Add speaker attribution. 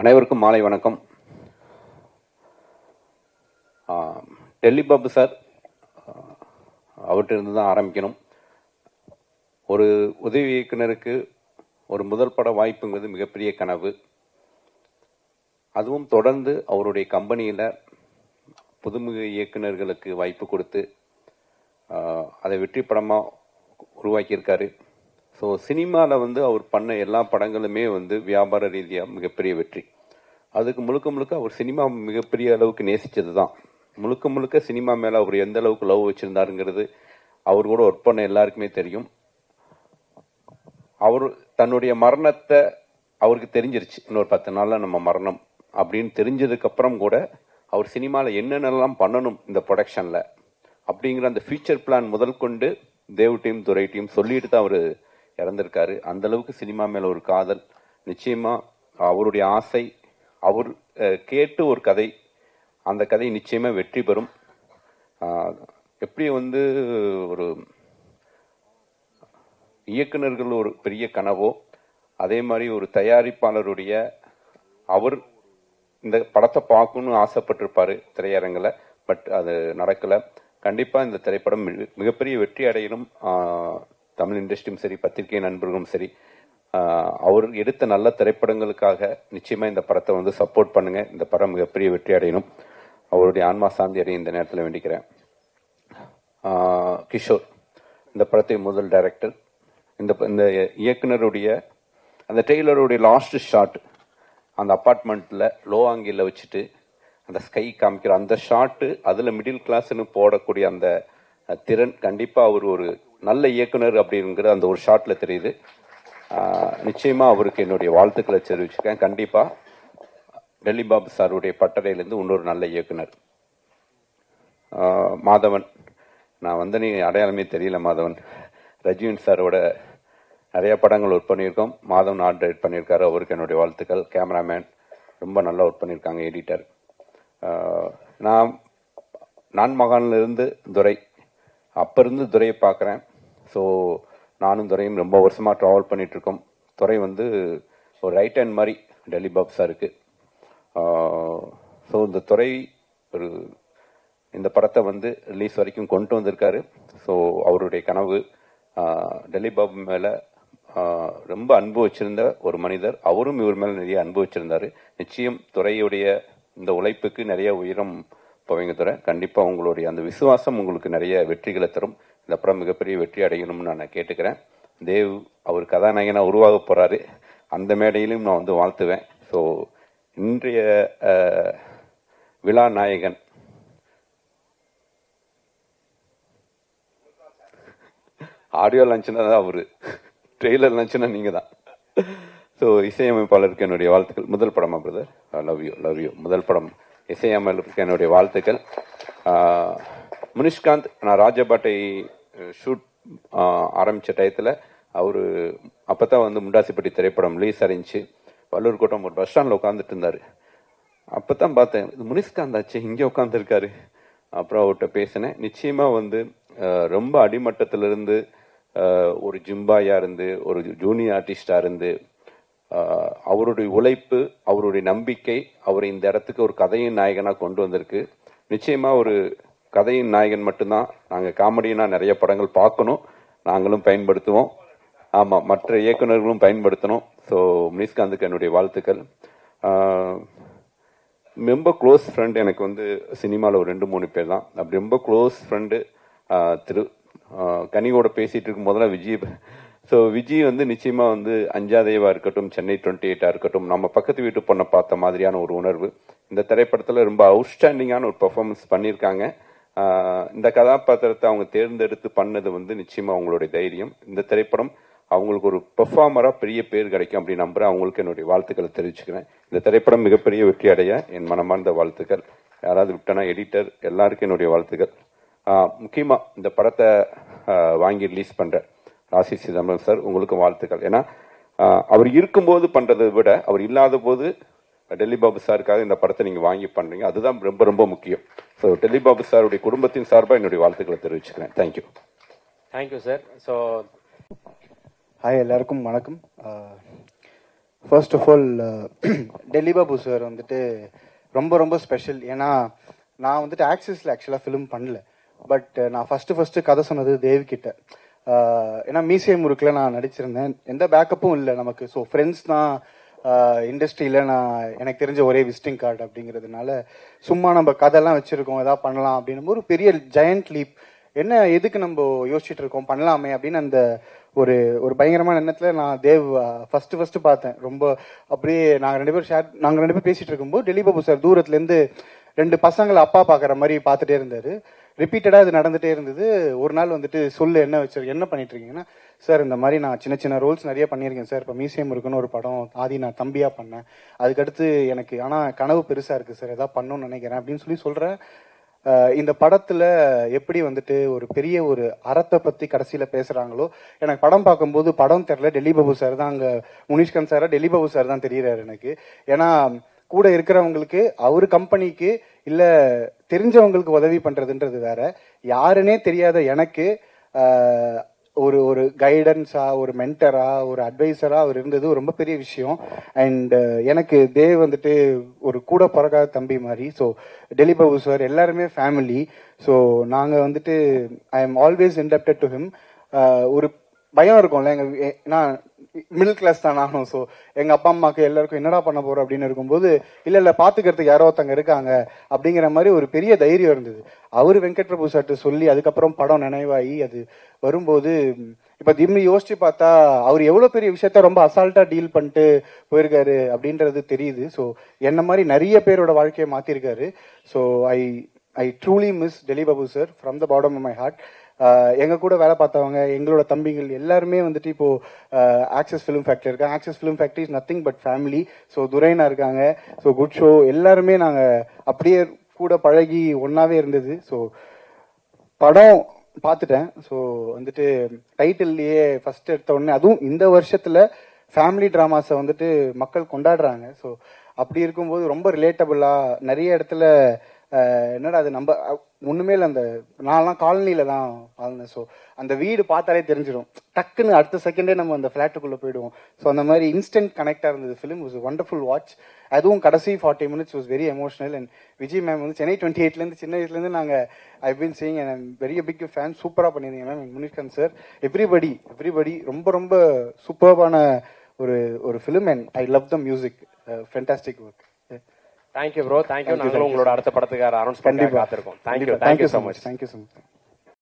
Speaker 1: அனைவருக்கும் மாலை வணக்கம். டெல்லி பாபு சார், அவர்கிட்ட இருந்து தான் ஆரம்பிக்கணும். ஒரு உதவி இயக்குனருக்கு ஒரு முதல் பட வாய்ப்புங்கிறது மிகப்பெரிய கனவு. அதுவும் தொடர்ந்து அவருடைய கம்பெனியில் புதுமுக இயக்குனர்களுக்கு வாய்ப்பு கொடுத்து அதை வெற்றி படமாக உருவாக்கியிருக்காரு. ஸோ சினிமாவில் அவர் பண்ண எல்லா படங்களுமே வியாபார ரீதியாக மிகப்பெரிய வெற்றி. அதுக்கு முழுக்க அவர் சினிமா மிகப்பெரிய அளவுக்கு நேசித்தது தான். முழுக்க சினிமா மேலே அவர் எந்த அளவுக்கு லவ் வச்சுருந்தாருங்கிறது அவர் கூட ஒர்க் பண்ண எல்லாருக்குமே தெரியும். அவர் தன்னுடைய மரணத்தை அவருக்கு தெரிஞ்சிருச்சு, இன்னொரு 10 நாளில் நம்ம மரணம் அப்படின்னு தெரிஞ்சதுக்கப்புறம் கூட அவர் சினிமாவில் என்னென்னலாம் பண்ணணும் இந்த ப்ரொடக்ஷனில் அப்படிங்கிற அந்த ஃபியூச்சர் பிளான் முதல் கொண்டு தேவ் டீம் துரை டீம் சொல்லிட்டு தான் அவர் இறந்திருக்காரு. அந்த அளவுக்கு சினிமா மேலே ஒரு காதல். நிச்சயமாக அவருடைய ஆசை, அவர் கேட்டு ஒரு கதை, அந்த கதை நிச்சயமாக வெற்றி பெறும். எப்படி ஒரு இயக்குனர்கள் ஒரு பெரிய கனவோ, அதே மாதிரி ஒரு தயாரிப்பாளருடைய அவர் இந்த படத்தை பார்க்கணும்னு ஆசைப்பட்டிருப்பாரு திரையரங்கில். பட் அது நடக்கலை. கண்டிப்பாக இந்த திரைப்படம் மிகப்பெரிய வெற்றி அடையணும். தமிழ் இண்டஸ்ட்ரியும் சரி, பத்திரிகை நண்பர்களும் சரி, அவர் எடுத்த நல்ல திரைப்படங்களுக்காக நிச்சயமாக இந்த படத்தை சப்போர்ட் பண்ணுங்க. இந்த படம் மிகப்பெரிய வெற்றி அடையணும். அவருடைய ஆன்மா சாந்தி அடைய இந்த நேரத்தில் வேண்டிக்கிறேன். கிஷோர் இந்த படத்தை முதல் டைரக்டர். இந்த இயக்குனருடைய அந்த டெய்லருடைய லாஸ்ட் ஷாட், அந்த அப்பார்ட்மெண்ட்டில் லோ ஆங்கிளில் வச்சுட்டு அந்த ஸ்கை காமிக்கிற அந்த ஷாட்டு, அதில் மிடில் கிளாஸ்ன்னு போடக்கூடிய அந்த திறன், கண்டிப்பாக அவர் ஒரு நல்ல இயக்குனர் அப்படிங்கிற அந்த ஒரு ஷாட்டில் தெரியுது. நிச்சயமாக அவருக்கு என்னுடைய வாழ்த்துக்களை தெரிவிச்சிருக்கேன். கண்டிப்பாக டெல்லி பாபு சாருடைய பட்டறையிலேருந்து இன்னொரு நல்ல இயக்குனர். மாதவன், நான் நீ அடையாளமே தெரியல மாதவன். ரஜினி சாரோட நிறைய படங்கள் ஒர்க் பண்ணியிருக்கோம். மாதவன் ஆர்ட் டைரக்ட் பண்ணியிருக்காரு, அவருக்கு என்னுடைய வாழ்த்துக்கள். கேமராமேன் ரொம்ப நல்லா ஒர்க் பண்ணியிருக்காங்க. எடிட்டர். நான் மகானிலிருந்து துரை, அப்போ இருந்து துரையை பார்க்குறேன். ஸோ நானும் துரையும் ரொம்ப வருஷமாக ட்ராவல் பண்ணிகிட்ருக்கோம். துரை ஒரு ரைட் ஹேண்ட் மாதிரி டெல்லி பாபு சாருக்கு. ஸோ இந்த துறை ஒரு இந்த படத்தை ரிலீஸ் வரைக்கும் கொண்டு வந்திருக்காரு. ஸோ அவருடைய கனவு, டெல்லி பாபு மேலே ரொம்ப அன்பு வச்சிருந்த ஒரு மனிதர். அவரும் இவர் மேலே நிறைய அன்பு வச்சிருந்தாரு. நிச்சயம் துறையுடைய இந்த உழைப்புக்கு நிறைய உயரம் போவீங்க துறை. கண்டிப்பாக உங்களுடைய அந்த விசுவாசம் உங்களுக்கு நிறைய வெற்றிகளை தரும். இந்த படம் மிகப்பெரிய வெற்றி அடையணும்னு நான் கேட்டுக்கிறேன். தேவ் அவர் கதாநாயகனாக உருவாக போகிறாரு. அந்த மேடையிலும் நான் வாழ்த்துவேன். ஸோ இன்றைய விழா நாயகன் ஆடியோ லான்ச்னா தான் அவரு, ட்ரெய்லர் லான்ச்னா நீங்கள் தான். ஸோ இசையமைப்பாளருக்கு என்னுடைய வாழ்த்துக்கள். முதல் படமா பிரதர்? Love you. முதல் படம் இசையமைப்பாளருக்கு என்னுடைய வாழ்த்துக்கள். முனிஷ்காந்த், நான் ராஜபாட்டை ஷூட் ஆரம்பித்த டயத்தில் அவர் அப்போ தான் முண்டாசிப்பட்டி திரைப்படம் ரிலீஸ் அறிஞ்சு வள்ளூர் கோட்டம் ஒரு பஸ் ஸ்டாண்டில் உட்காந்துட்டு இருந்தார். அப்போ தான் பார்த்தேன், முனிஷ்காந்த் ஆச்சு இங்கே உட்காந்துருக்காரு. அப்புறம் அவர்கிட்ட பேசினேன். நிச்சயமாக ரொம்ப அடிமட்டத்திலிருந்து ஒரு ஜிம்பாயாக இருந்து ஒரு ஜூனியர் ஆர்டிஸ்டாக இருந்து அவருடைய உழைப்பு, அவருடைய நம்பிக்கை அவரை இந்த இடத்துக்கு ஒரு கதையின் நாயகனாக கொண்டு வந்திருக்கு. நிச்சயமாக ஒரு கதையின் நாயகன் மட்டும்தான். நாங்கள் காமெடினா நிறைய படங்கள் பார்க்கணும், நாங்களும் பயன்படுத்துவோம். ஆமாம், மற்ற இயக்குநர்களும் பயன்படுத்தணும். ஸோ முனிஷ்காந்துக்கு என்னுடைய வாழ்த்துக்கள். ரொம்ப க்ளோஸ் ஃப்ரெண்ட் எனக்கு சினிமாவில் ஒரு 2-3 பேர் தான். அப்படி ரொம்ப க்ளோஸ் ஃப்ரெண்டு கனியோட பேசிகிட்டு இருக்கும் போதெல்லாம் விஜய். ஸோ விஜய் நிச்சயமாக அஞ்சாதேவா இருக்கட்டும், சென்னை 28 இருக்கட்டும், நம்ம பக்கத்து வீட்டு பொண்ணை பார்த்த மாதிரியான ஒரு உணர்வு. இந்த திரைப்படத்தில் ரொம்ப அவுட்ஸ்டாண்டிங்கான ஒரு பெர்ஃபார்மன்ஸ் பண்ணியிருக்காங்க. இந்த கதாபாத்திரத்தை அவங்க தேர்ந்தெடுத்து பண்ணது நிச்சயமாக அவங்களுடைய தைரியம். இந்த திரைப்படம் அவங்களுக்கு ஒரு பெர்ஃபார்மராக பெரிய பேர் கிடைக்கும் அப்படி நம்புகிறேன். அவங்களுக்கு என்னுடைய வாழ்த்துக்களை தெரிவிச்சுக்கிறேன். இந்த திரைப்படம் மிகப்பெரிய வெற்றி அடைய என் மனமார்ந்த வாழ்த்துக்கள். யாராவது விட்டனா எடிட்டர் எல்லாருக்கும் என்னுடைய வாழ்த்துக்கள். முக்கியமாக இந்த படத்தை வாங்கி ரிலீஸ் பண்ணுற ராசி சிதம்பரம் சார், உங்களுக்கு வாழ்த்துக்கள். ஏன்னா அவர் இருக்கும்போது பண்ணுறதை விட அவர் இல்லாத போது டெல்லி பாபு சாருக்காக இந்த படத்தை நீங்கள் வாங்கி பண்ணுறீங்க, அதுதான் ரொம்ப ரொம்ப முக்கியம். ஸோ டெல்லி பாபு சாருடைய குடும்பத்தின் சார்பாக என்னுடைய வாழ்த்துக்களை தெரிவிச்சுக்கிறேன்.
Speaker 2: Thank you sir. ஸோ
Speaker 3: ஹாய், எல்லாருக்கும் வணக்கம்.
Speaker 2: First of all Delhi Babu sir வந்துட்டு ரொம்ப ரொம்ப ஸ்பெஷல். ஏன்னா நான் வந்துட்டு ஆக்சிஸில் ஆக்சுவலாக ஃபிலிம் பண்ணல. பட் நான் ஃபஸ்ட்டு கதை சொன்னது தேவ்கிட்ட. ஏன்னா மியூசியம் முறுக்கில் நான் நடிச்சிருந்தேன். எந்த பேக்கப்பும் இல்லை நமக்கு. ஸோ ஃப்ரெண்ட்ஸ் தான் இண்டஸ்ட்ரியில் நான் எனக்கு தெரிஞ்ச ஒரே விசிட்டிங் கார்டு அப்படிங்கிறதுனால சும்மா நம்ம கதைலாம் வச்சுருக்கோம் எதாவது பண்ணலாம் அப்படின்னு ஒரு பெரிய ஜெயண்ட் லீப். என்ன எதுக்கு நம்ம யோசிச்சுட்டு இருக்கோம், பண்ணலாமே அப்படின்னு அந்த ஒரு ஒரு பயங்கரமான எண்ணத்துல நான் தேவ் ஃபர்ஸ்ட் பார்த்தேன். ரொம்ப அப்படியே நாங்கள் ரெண்டு பேரும் பேசிட்டு இருக்கும்போது டெல்லி பாபு சார் தூரத்துல இருந்து 2 பசங்களை அப்பா பாக்குற மாதிரி பார்த்துட்டே இருந்தாரு. ரிப்பீட்டடா இது நடந்துட்டே இருந்தது. ஒரு நாள் வந்துட்டு சொல்லு என்ன பண்ணிட்டு இருக்கீங்கன்னா, சார் இந்த மாதிரி நான் சின்ன சின்ன ரோல்ஸ் நிறைய பண்ணியிருக்கேன் சார். இப்போ மியூசியம் இருக்குன்னு ஒரு படம் ஆதி நான் தம்பியா பண்ணேன். அதுக்கடுத்து எனக்கு ஆனா கனவு பெருசா இருக்கு சார், ஏதாவது பண்ணணும்னு நினைக்கிறேன் அப்படின்னு சொல்றேன். இந்த படத்துல எப்படி வந்துட்டு ஒரு பெரிய ஒரு அறத்தை பத்தி கடைசியில பேசுறாங்களோ, எனக்கு படம் பார்க்கும்போது படம் தெரியல, டெல்லி பாபு சார் தான் அங்க முனிஷ்காந்த் சாரா டெல்லி பாபு சார் தான் தெரியறாரு எனக்கு. ஏன்னா கூட இருக்கிறவங்களுக்கு அவரு கம்பெனிக்கு இல்ல தெரிஞ்சவங்களுக்கு உதவி பண்றதுன்றது வேற. யாருன்னே தெரியாத எனக்கு ஒரு ஒரு கைடன்ஸா, ஒரு மென்டரா, ஒரு அட்வைசரா அவர் இருந்தது ரொம்ப பெரிய விஷயம். அண்ட் எனக்கு தேவ் வந்துட்டு ஒரு கூட பிறகாத தம்பி மாதிரி. ஸோ டெல்லி பாபு சார் எல்லாருமே ஃபேமிலி. ஸோ நாங்கள் வந்துட்டு I am always indebted to him. ஒரு பயம் இருக்கும்ல, நான் மிடில் கிளாஸ் தான் நானும். ஸோ எங்க அப்பா அம்மாக்கு எல்லாருக்கும் என்னடா பண்ண போறோம் அப்படின்னு இருக்கும்போது இல்ல பாத்துக்கிறதுக்கு யாரோ ஒருத்தங்க இருக்காங்க அப்படிங்கிற மாதிரி ஒரு பெரிய தைரியம் இருந்தது. அவரு வெங்கட் பிரபு சார்ட்டு சொல்லி அதுக்கப்புறம் படம் நினைவாகி அது வரும்போது இப்ப திரும்பி யோசிச்சு பார்த்தா அவர் எவ்வளவு பெரிய விஷயத்த ரொம்ப அசால்ட்டா டீல் பண்ணிட்டு போயிருக்காரு அப்படின்றது தெரியுது. ஸோ என்ன மாதிரி நிறைய பேரோட வாழ்க்கையை மாத்திருக்காரு. So I I truly miss Delhi Babu sir from the bottom of my heart. எங்க கூட வேலை பார்த்தவங்க எங்களோட தம்பிகள் எல்லாருமே வந்துட்டு இப்போ ஆக்சஸ் ஃபிலிம் ஃபேக்டரி இருக்காங்க. Axess Film Factory is nothing but family. So துரைனா இருக்காங்க. ஸோ குட் ஷோ எல்லாருமே நாங்கள் அப்படியே கூட பழகி ஒன்னாவே இருந்தது. ஸோ படம் பார்த்துட்டேன். ஸோ வந்துட்டு டைட்டில்லையே ஃபர்ஸ்ட் எடுத்த உடனே அதுவும் இந்த வருஷத்துல ஃபேமிலி டிராமாஸை வந்துட்டு மக்கள் கொண்டாடுறாங்க. ஸோ அப்படி இருக்கும்போது ரொம்ப ரிலேட்டபிளா நிறைய இடத்துல என்னடா அது நம்ம ஒண்ணுமே இல்லை. அந்த நான்லாம் காலனியில தான் வாழ்ந்தேன். ஸோ அந்த வீடு பார்த்தாலே தெரிஞ்சிடும், டக்குன்னு அடுத்த செகண்டே நம்ம அந்த ஃபிளாட்டுக்குள்ள போயிடுவோம். ஸோ அந்த மாதிரி இன்ஸ்டன்ட் கனெக்டா இருந்தது. Film was wonderful watch. அதுவும் கடைசி 40 minutes was very emotional. And Vijay ma'am வந்து சென்னை 28 சின்ன வயசுலேருந்து நாங்கள் I been seeing and very big fan. சூப்பராக பண்ணியிருந்தீங்க மேம். முனிஷ்காந்த் சார், எவ்ரிபடி ரொம்ப ரொம்ப சூப்பர்பான ஒரு ஒரு film. And I love the music. Fantastic work.
Speaker 3: Thank you bro, thank you. நாங்களும் உங்களோட அடுத்த படத்துக்கு அனௌன்ஸ் பண்ணி காத்திருக்கோம். Thank you so much.
Speaker 2: Thank you so much.